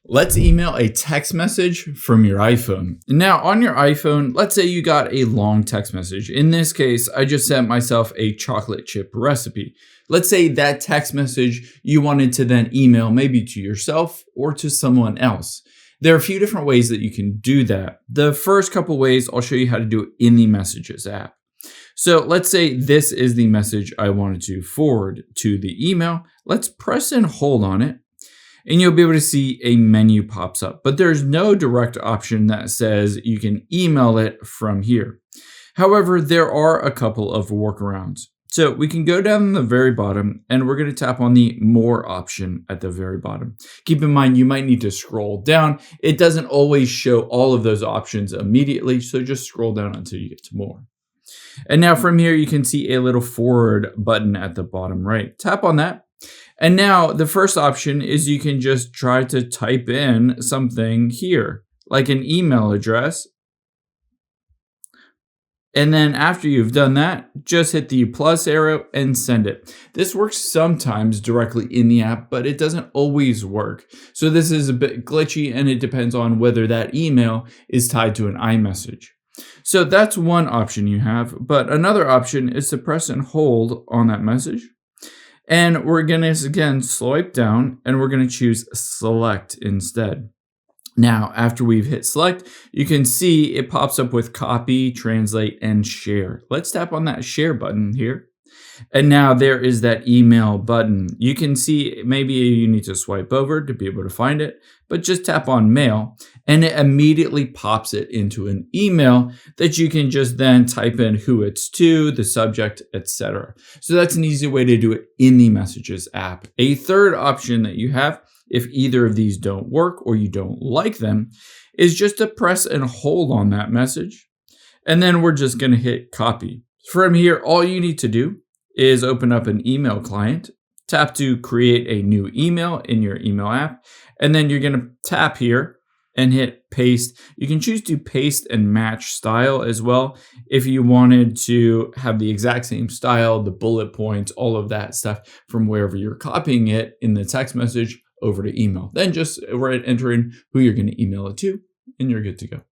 Let's email a text message from your iPhone. Now, on your iPhone, let's say you got a long text message. In this case, I just sent myself a chocolate chip recipe. Let's say that text message you wanted to then email maybe to yourself or to someone else. There are a few different ways that you can do that. The first couple ways, I'll show you how to do it in the Messages app. So let's say this is the message I wanted to forward to the email. Let's press and hold on it, and you'll be able to see a menu pops up, but there's no direct option that says you can email it from here. However, there are a couple of workarounds. So we can go down the very bottom and we're going to tap on the More option at the very bottom. Keep in mind, you might need to scroll down. It doesn't always show all of those options immediately, so just scroll down until you get to More. And now from here, you can see a little forward button at the bottom right. Tap on that. And now the first option is you can just try to type in something here, like an email address. And then after you've done that, just hit the plus arrow and send it. This works sometimes directly in the app, but it doesn't always work. So this is a bit glitchy and it depends on whether that email is tied to an iMessage. So that's one option you have, but another option is to press and hold on that message. And we're going to, again, swipe down and we're going to choose select instead. Now, after we've hit select, you can see it pops up with copy, translate, and share. Let's tap on that share button here. And now there is that email button. You can see maybe you need to swipe over to be able to find it, but just tap on mail and it immediately pops it into an email that you can just then type in who it's to, the subject, etc. So that's an easy way to do it in the Messages app. A third option that you have, if either of these don't work or you don't like them, is just to press and hold on that message. And then we're just going to hit copy. From here, all you need to do is open up an email client, tap to create a new email in your email app, and then you're going to tap here and hit paste. You can choose to paste and match style as well if you wanted to have the exact same style, the bullet points, all of that stuff from wherever you're copying it in the text message over to email. Then just enter in who you're going to email it to, and you're good to go.